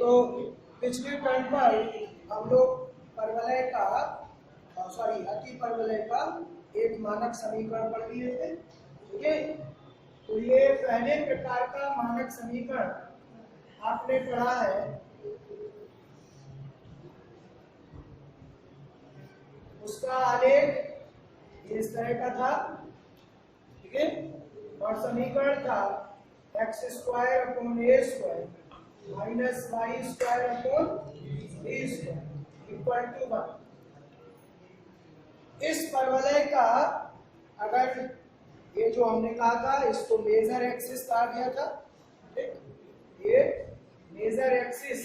तो पिछले टर्म पर हम लोग परवलय का अति परवलय का एक मानक समीकरण पढ़ लिए थे। ठीक है, तो ये पहले प्रकार का मानक समीकरण आपने पढ़ा है, उसका आलेख इस तरह का था। ठीक है, और समीकरण था x square upon A square minus Y square upon B square equal to 1। इस परवलय का अगर ये जो हमने कहा था इसको मेजर एक्सिस कहा गया था। ठीक, ये मेजर एक्सिस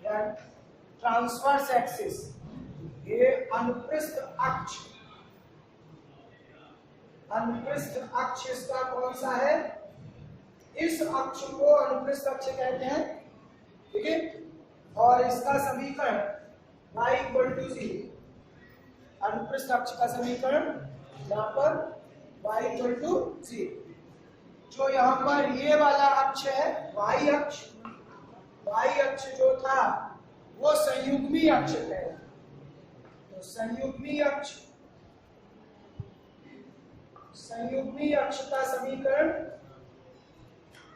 या ट्रांसवर्स एक्सिस, ये अनुप्रस्थ अक्ष, अनुप्रस्थ अक्ष इसका कौन सा है? इस अक्ष को अनुप्रस्थ अक्ष कहते हैं। ठीक है, और इसका समीकरण y इक्वल टू 0, अनुप्रस्थ अक्ष का समीकरण यहाँ पर y इक्वल टू 0। जो यहाँ पर ये वाला अक्ष है y अक्ष, y अक्ष जो था वो संयुग्मी अक्ष है। तो संयुग्मी अक्ष का समीकरण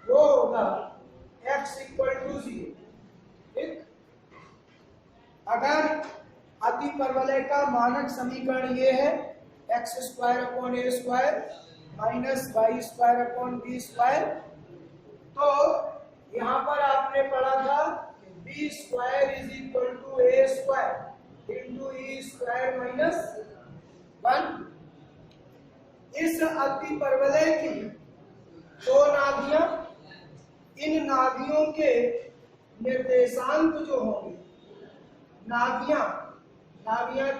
वो होगा x इक्वल टू 0। ठीक, अगर अति परवलय का मानक समीकरण ये है x स्क्वायर अपॉन ए square minus Y square upon B square, तो यहाँ पर आपने पढ़ा था B square is equal to A square into E square minus 1। इस अति परवलय की दो नाभियां, इन नाभियों के निर्देशांक जो होंगे, नाभियां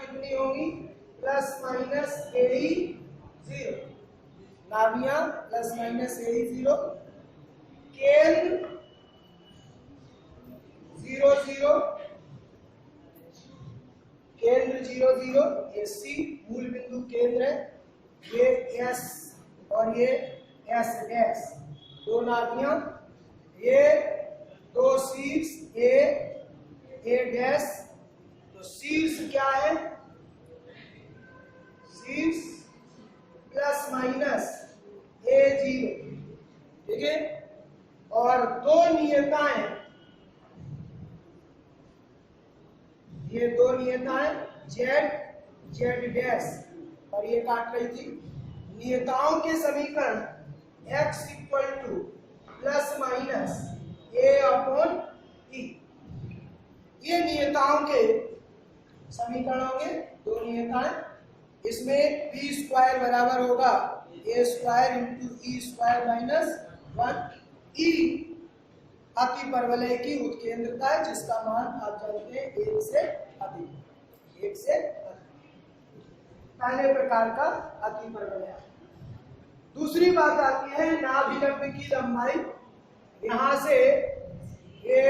कितनी होंगी? प्लस माइनस ए 0, नाभियां प्लस माइनस ए 0, केंद्र 0 0, केंद्र 0 0, ये सी मूल बिंदु केंद्र है, ये एस और ये एस डैश, दो नाभियां, ये दो शीर्ष ए डैश। तो शीर्ष क्या है? शीर्ष प्लस माइनस ए 0। ठीक है, और दो नियताएं, ये दो नियताएं जेड डैश और ये काट रही थी। नियताओं के समीकरण x equal to plus minus A upon E, ये नियताओं के समीकरण होंगे, दो नियताएं। इसमें बी स्क्वायर बराबर होगा ए स्क्वायर इंटू ई स्क्वायर माइनस 1। ई अति परवलय की उत्केंद्रता है जिसका मान आप जानते हैं 1 से अधिक, 1 से अधिक, पहले प्रकार का अति परवलय। दूसरी बात आती है नाभिलंब की लंबाई। यहां से ये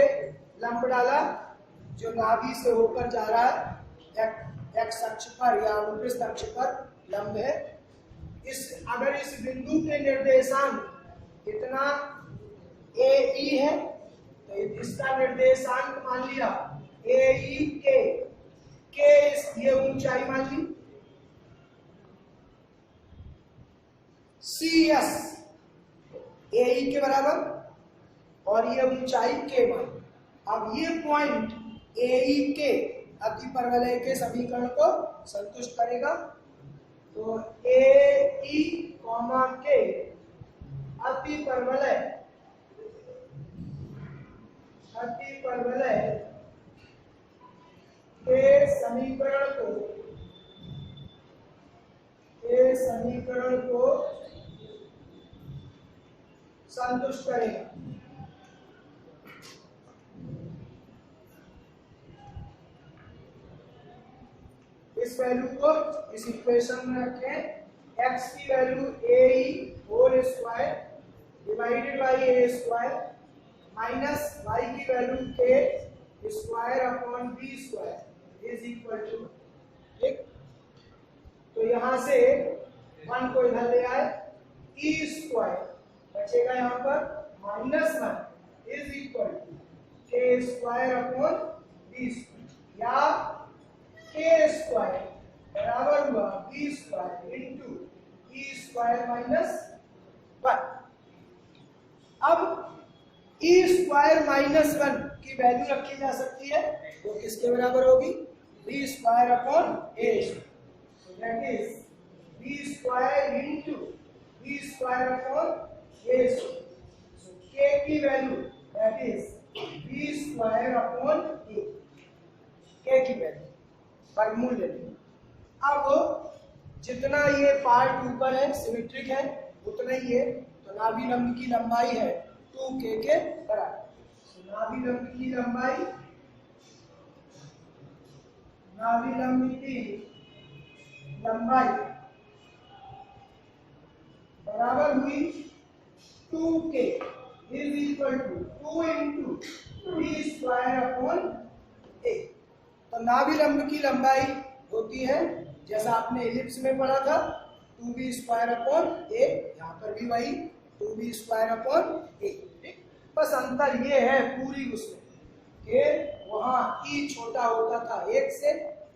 लंब डाला जो नाभि से होकर जा रहा है एक्स अक्ष पर या अनुप्रस्थ अक्ष पर लंब है। अगर इस बिंदु के निर्देशांक इतना ए ई है तो इसका निर्देशांक मान लिया ए ई के ये ऊंचाई मान ली, सी एस ए ई के बराबर और ये ऊंचाई के मान। अब ये पॉइंट ए ई के अति परवलय के समीकरण को संतुष्ट करेगा। तो ए ई कॉमा के अति परवलय के समीकरण को संतुष्ट करेगा। इस वैल्यू को इस इक्वेशन में रखें। x की value a whole square divided by a square minus y की वैल्यू के square upon B square is equal to. ठीक, तो यहां से 1 को इधर ले आए, ई स्क्वायर बचेगा यहाँ पर -1 is equal to A square upon B square, या ए स्क्वायर बराबर हुआ बी स्क्वायर इंटू ई स्क्वायर माइनस 1। अब ई स्क्वायर माइनस 1 की वैल्यू रखी जा सकती है, वो किसके बराबर होगी? B square upon A square, that is B square into B square upon A square. So K की value that is B square upon A, K की वैल्यू वर्गमूल ले लेंगे। अब जितना ये पार्ट ऊपर है सिमेट्रिक है उतना ही ये, तो नाभि लंब की लंबाई है 2k के बराबर। नाभि लंब की लंबाई, नाभि लंब की लंबाई बराबर हुई 2k is equal to 2 into B square upon A. तो नाभि लंब की लंबाई होती है जैसा आपने एलिप्स में पढ़ा था 2b स्क्वायर अपॉन ए, यहाँ पर भी वही 2b स्क्वायर अपॉन ए। बस अंतर ये है पूरी उसमें कि वहाँ ई छोटा होता था 1 से,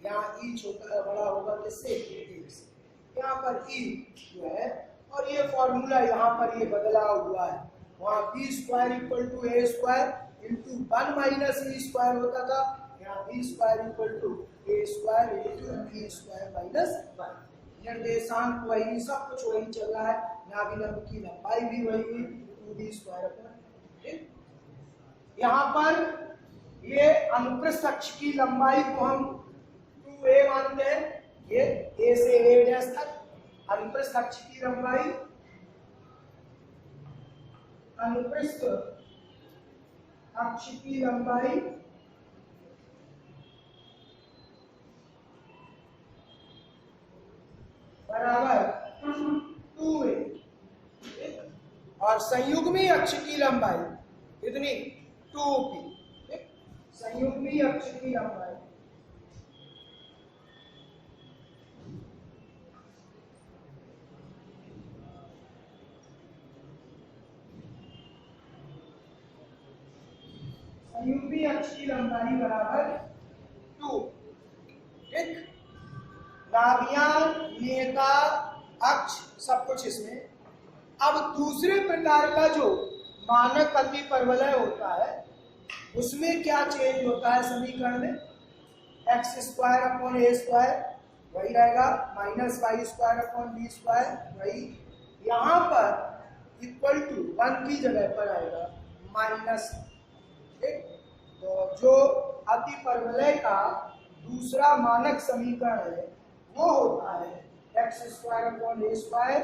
यहाँ ई छोटा बड़ा होगा किससे? 1 से। यहाँ पर ई जो है, और ये फॉर्मूला यहाँ पर ये बदला हुआ है, वहाँ b square equal to A square into 1 minus e square होता था, यहाँ b square equal to A square into B square minus 1। निर्देशांक वही, सब कुछ वही चल रहा है, नाभि लंब की लंबाई भी वही हुई 2b स्क्वायर अपॉन। यहाँ पर ये अनुप्रस्थ अक्ष की लंबाई को हम 2a मानते हैं, ये a से a डैश तक अनुप्रस्थ अक्ष की लंबाई, अनुप्रस्थ अक्ष की लंबाई बराबर 2a, और संयुग्मी अक्ष की लंबाई कितनी? 2p। संयुग्मी अक्ष की लंबाई संयुग्मी अक्ष की लंबाई बराबर 2। ठीक, नाभियां, नेता, अक्ष सब कुछ इसमें। अब दूसरे प्रकार का जो मानक अति परवलय होता है उसमें क्या चेंज होता है समीकरण में? एक्स स्क्वायर अपॉन ए स्क्वायर वही रहेगा, minus Y square upon B square वही, यहाँ पर इक्वल टू 1 की जगह पर आएगा माइनस। ठीक, तो जो अति परवलय का दूसरा मानक समीकरण है वो होता है x square upon A square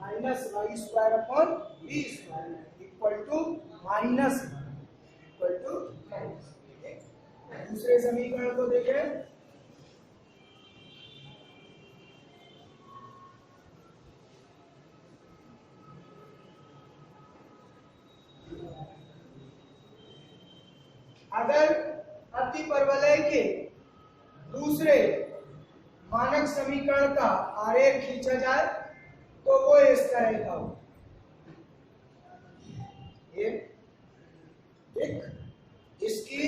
minus Y square upon B square equal to minus, equal to minus. दूसरे समीकरण को देखें, अगर अति परवलय के दूसरे मानक समीकरण का आरेख खींचा जाए तो वो इस तरह का हो, ये एक इसकी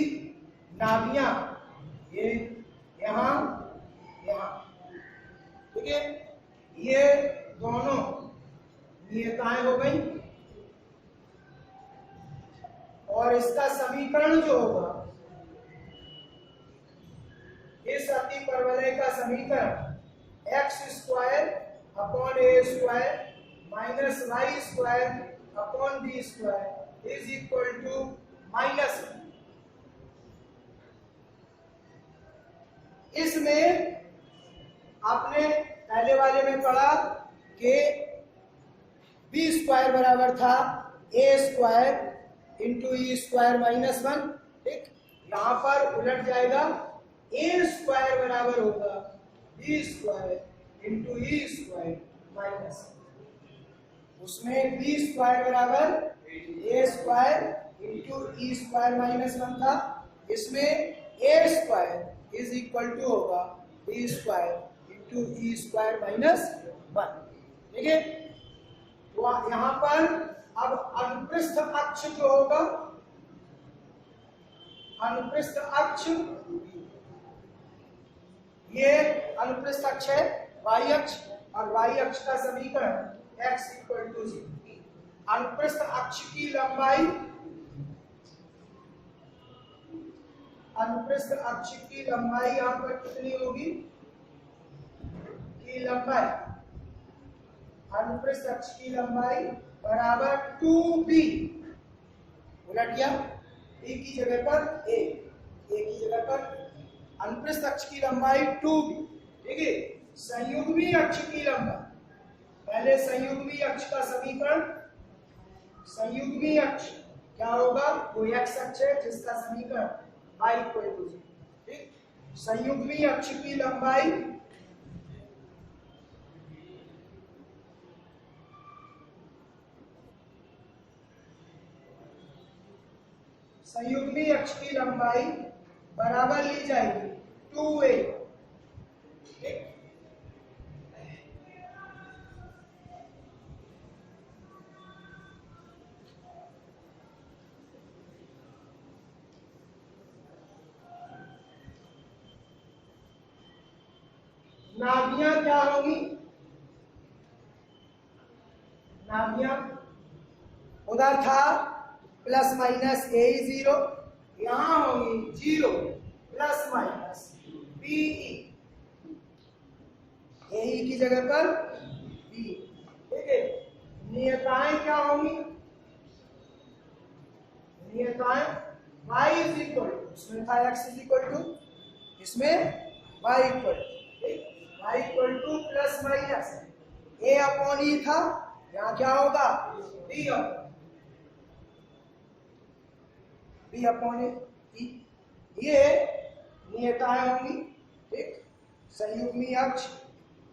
नाभियां ये यहाँ यहाँ, ठीक है, ये दोनों नियताएं हो गई, और इसका समीकरण जो होगा इस अति परवलय का समीकरण x square upon A square minus Y square upon B square is equal to minus. इसमें आपने पहले वाले में पढ़ा कि बी स्क्वायर बराबर था ए स्क्वायर इंटू ई स्क्वायर माइनस 1। ठीक, यहां पर उलट जाएगा, ए स्क्वायर बराबर होगा बी स्क्वायर इंटू ई स्क्वायर माइनस, उसमें बी स्क्वायर बराबर ए स्क्वायर इंटू ई स्क्वायर माइनस 1 था, इसमें ए स्क्वायर इज इक्वल टू होगा बी स्क्वायर इंटू ई स्क्वायर माइनस 1। ठीक है, तो यहाँ पर अब अनुप्रस्थ अक्ष जो होगा अनुप्रस्थ अक्ष, ये अनुप्रस्थ अक्ष है y अक्ष, और y अक्ष का समीकरण x इक्वल टू 0। अनुप्रस्थ अक्ष की लंबाई, अनुप्रस्थ अक्ष की लंबाई यहां पर कितनी होगी, की लंबाई, अनुप्रस्थ अक्ष की लंबाई बराबर 2b, उलट गया b की जगह पर a की जगह पर, अनुप्रस्थ अक्ष की लंबाई 2b, ठीक है। संयुग्मी अक्ष की लंबाई, पहले संयुग्मी अक्ष का समीकरण, संयुग्मी अक्ष क्या होगा, वो x अक्ष है जिसका समीकरण y इक्वल टू 0, ठीक। संयुग्मी अक्ष की लंबाई संयुग्मी अक्ष की लंबाई बराबर ली जाएगी 2a, ठीक। नाभियां क्या होंगी, नाभियां उधर था प्लस माइनस ए 0, यहां होंगी 0 प्लस माइनस बी ए की जगह पर बी, ठीक है। नियताएं क्या होंगी, नियताएं y इज इक्वल टू, इसमें था x इज इक्वल टू, इसमें y equal to, y equal to plus minus a upon E था, यहाँ क्या होगा b अपॉन ई, ये नियताएं होंगी, ठीक। संयुग्मी अक्ष,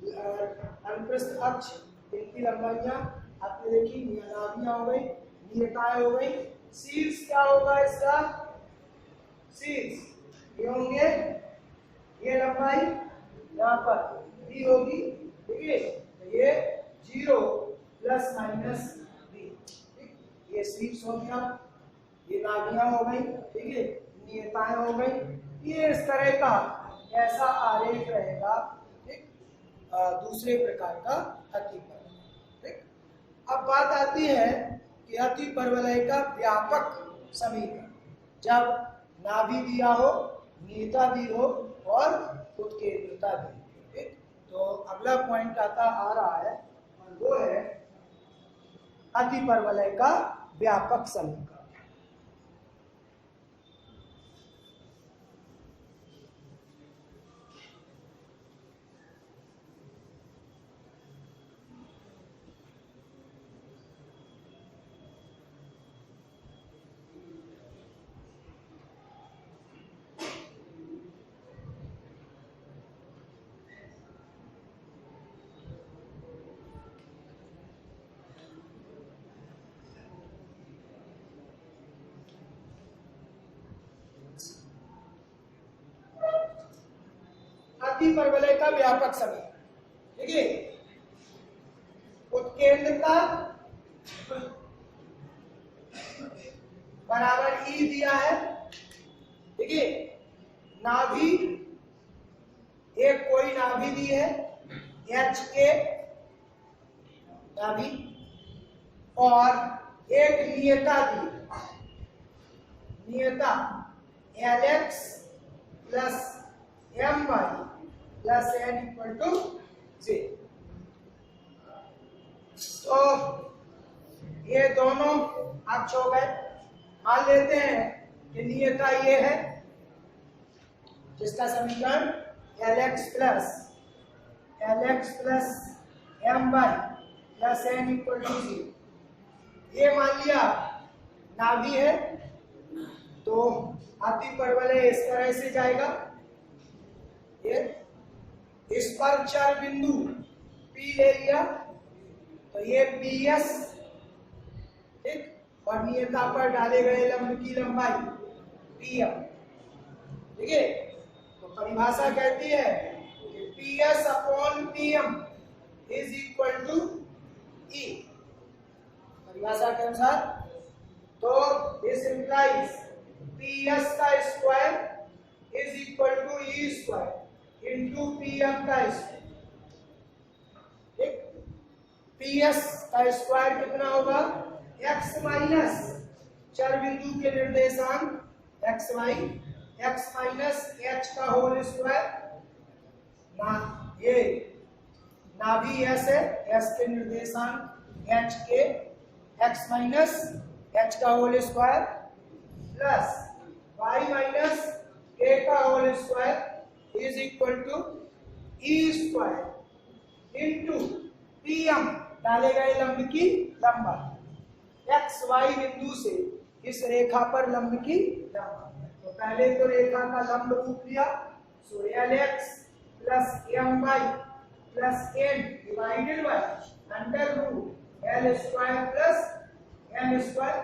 अनुप्रस्थ अक्ष, इनकी लंबाइयां आपने देखी, नाभियां हो गई, नियताएं हो गई। शीर्ष क्या होगा इसका, शीर्ष ये होंगे, ये लंबाई यहाँ पर b होगी, ठीक है। तो ये 0 प्लस माइनस b, ठीक। ये शीर्ष हो गया, ये नाभियां हो गई, ठीक है, नियताएं हो गई। ये इस तरह का ऐसा आरेख रहेगा, ठीक। दूसरे प्रकार का अतिपरवलय, ठीक। अब बात आती है कि अतिपरवलय का व्यापक समीकरण, जब नाभि दिया हो, नियता दी हो और उत्केंद्रता दी, ठीक। तो अगला पॉइंट आ रहा है और वो है अतिपरवलय का व्यापक समीकरण। अतिपरवलय का व्यापक समीकरण, ठीक है। उत्केंद्रता बराबर ई दिया है, ठीक है। नाभि, एक कोई नाभि दी है एच के नाभि, और एक नियता दी, नियता L x plus M Y plus N equal to 0। तो ये दोनों अक्ष हो गए। मान लेते हैं कि नियता ये है जिसका समीकरण l x plus M Y plus N equal to 0। ये मान लिया नाभि है, तो अतिपरवलय इस तरह से जाएगा, ये इस पर चर बिंदु P ले लिया, तो ये PS, ठीक, और नियता पर डाले गए लंब की लंबाई PM, ठीक है। तो परिभाषा कहती है कि PS upon PM is equal to E, परिभाषा के अनुसार। तो दिस इंप्लाइज PS का square is equal to e square into PM का स्क्वायर। ठीक, PS का स्क्वायर कितना होगा? x माइनस चर बिंदु के निर्देशांक x y x minus h का होल स्क्वायर ना ये ना भी s है, s के निर्देशांक h के x माइनस h का whole square plus y minus k का whole square is equal to e square into PM डाले गए लंब की लंबाई x y बिंदु से इस रेखा पर लंब की लंबाई। तो पहले तो रेखा का लंब रूप लिया, so LX plus MY plus n divided by under root L square plus M square.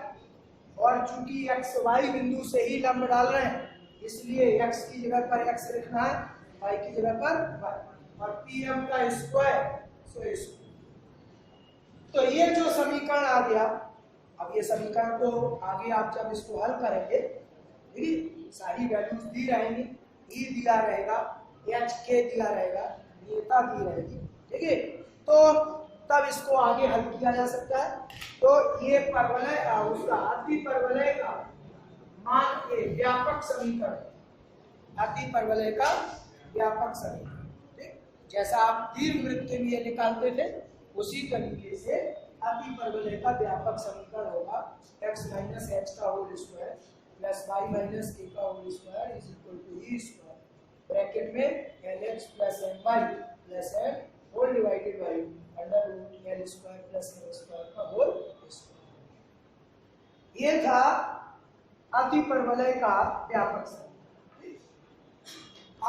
और चूंकि x y बिंदु से ही लंब डाल रहे हैं इसलिए x की जगह पर x लिखना है, y की जगह पर y और PM का स्क्वायर सो स्क्वायर। तो ये जो समीकरण आ गया, अब ये समीकरण को आगे आप जब इसको हल करेंगे, ठीक, सारी वैल्यूज दी रहेंगी, ई दिया रहेगा, एच के दिया रहेगा, नियता दी रहेगी, ठीक है। तो तब इसको आगे हल किया जा सकता है। तो ये परवलय उसका अति परवलय का मान के व्यापक समीकरण, अति परवलय का व्यापक समीकरण, ठीक, जैसा आप दीर्घवृत्त के लिए निकालते थे उसी तरीके से अति परवलय का व्यापक समीकरण होगा x माइनस h का whole square plus y minus k का whole square is equal to e square bracket में lx plus my plus n whole divided by under root l square plus m square का whole square. ये था अति परवलय का व्यापक समीकरण।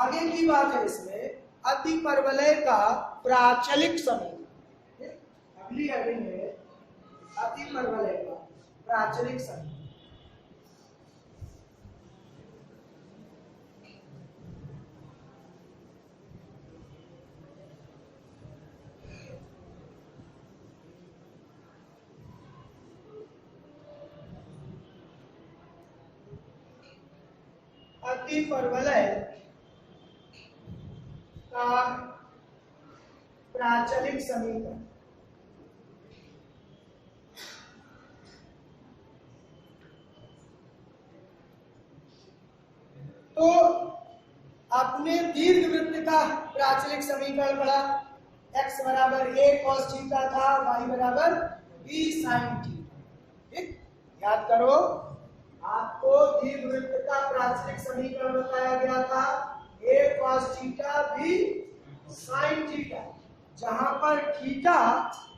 आगे की बात है इसमें अति परवलय का प्राचलिक समीकरण। अगली हेडिंग है अति परवलय का प्राचलिक समीकरण। अति परवलय का प्राचलिक समीकरण। तो आपने दीर्घवृत्त का प्राचलिक समीकरण पढ़ा, x बराबर a cos थीटा था, y बराबर b sin थीटा। ठीक, याद करो, आपको दीर्घवृत्त का प्राचलिक समीकरण बताया गया था a cos theta b sin theta, जहां पर थीटा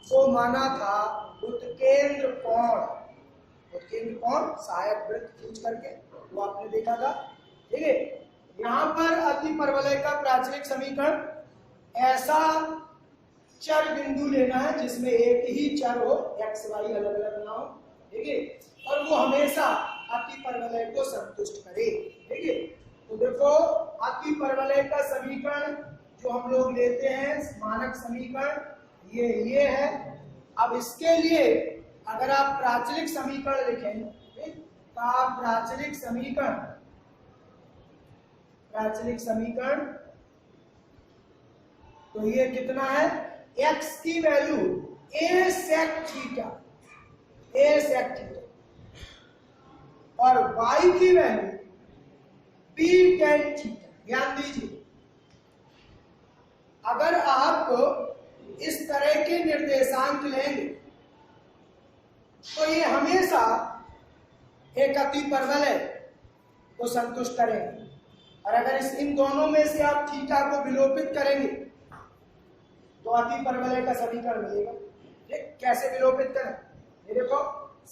को माना था उत्केंद्र कोण, उत्केंद्र कोण सहायक वृत्त खींच करके, वो आपने देखा था, ठीक है। यहां पर अति परवलय का प्राचलिक समीकरण, ऐसा चर बिंदु लेना है जिसमें एक ही चर हो, x y अलग अलग ना हो, ठीक है, और वो हमेशा अति परवलय को संतुष्ट करे, ठीक है। तो देखो अति परवलय का समीकरण जो हम लोग लेते हैं मानक समीकरण ये है। अब इसके लिए अगर आप प्राचलिक समीकरण लिखें, ठीक, तो आप प्राचलिक समीकरण तो ये कितना है, x की वैल्यू a sec थीटा और y की वैल्यू b tan थीटा। ध्यान दीजिए, अगर आप इस तरह के निर्देशांक लेंगे तो ये हमेशा एक अति परवलय को संतुष्ट करेंगे, और अगर इन दोनों में से आप थीटा को विलोपित करेंगे तो अति परवलय का समीकरण मिलेगा। ठीक, कैसे विलोपित करें, ये देखो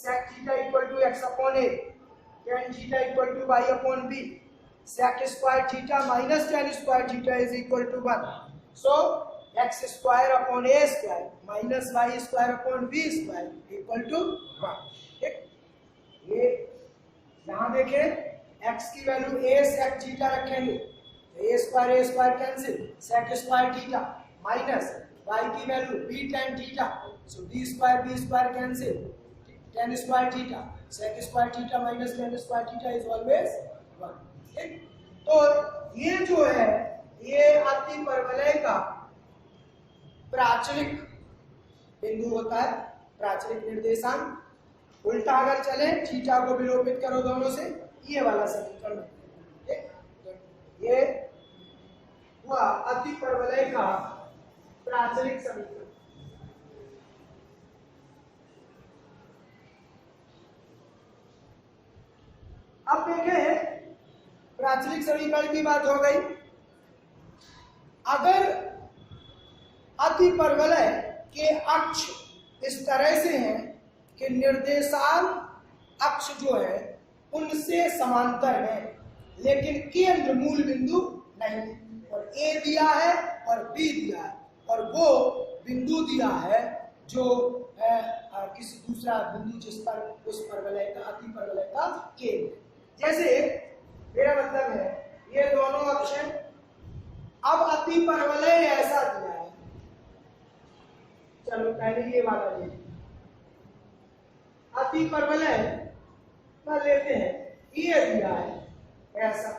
sec theta equal to x upon a, tan theta equal to y upon b, sec square theta minus tan square theta is equal to 1, so x square upon a square minus y square upon b square equal to 1। ठीक, ये यहां देखें x की value a sec theta रखेंगे तो a square cancel, sec square theta minus y की value b tan theta, so b square cancel, tan square theta sec square theta minus tan square theta is always 1। ठीक, तो ये जो है ये अति परवलय का प्राचलिक बिंदु होता है, प्राचलिक निर्देशांक। उल्टा अगर चले थीटा को विलोपित करो दोनों से, ये वाला समीकरण। ठीक, तो ये हुआ अति परवलय का प्राचलिक समीकरण। अब देखें, प्राचलिक समीकरण की बात हो गई। अगर अति परवलय के अक्ष इस तरह से हैं कि निर्देशांक अक्ष जो है उनसे समांतर है, लेकिन केंद्र मूल बिंदु नहीं, और ए दिया है और बी दिया है, और वो बिंदु दिया है जो किसी दूसरा बिंदु जिस पर उस परवलय का, अति परवलय का केंद्र। जैसे मेरा मतलब है ये दोनों अक्ष हैं, अब अति परवलय ऐसा दिया है, चलो पहले ये वाला ले, अति परवलय कर लेते हैं, ये दिया है ऐसा,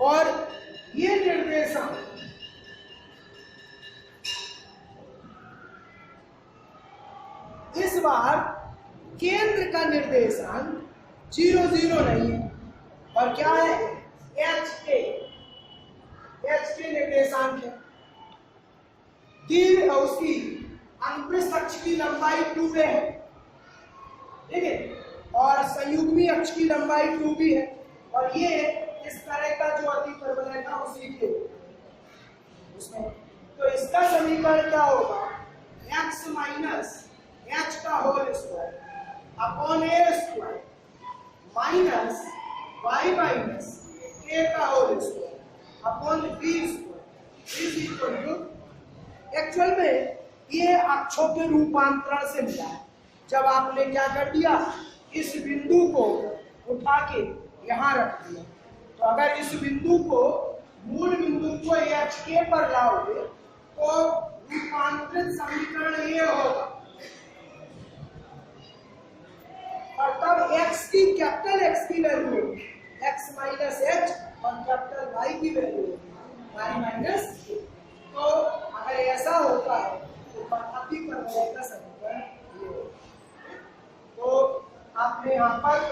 और ये निर्देशांक इस बार केंद्र का निर्देशांक 0 0 नहीं है, और क्या है एच के निर्देशांक है। दीर्घ उसकी अनुप्रस्थ अक्ष की लंबाई 2a है, ठीक है, और संयुग्मी अक्ष की लंबाई 2b है, और ये इस तरह का जो अति परवलय था उसी के उसमें, तो इसका समीकरण क्या होगा, x माइनस h का whole square upon a square minus y minus a का whole square upon b square is equal to, actual में ये अक्षों के रूपांतरण से मिला है। जब आपने क्या कर दिया, इस बिंदु को उठा के यहां रख दिया, तो अगर इस बिंदु को, मूल बिंदु को hk पर लाओगे तो रूपांतरित समीकरण ये होगा, और तब x की, कैपिटल X की वैल्यू होगी x माइनस h, और कैपिटल Y की वैल्यू होगी y माइनस k। तो अगर ऐसा होता है तो अति परवलय का समीकरण ये होगा। तो आपने यहाँ पर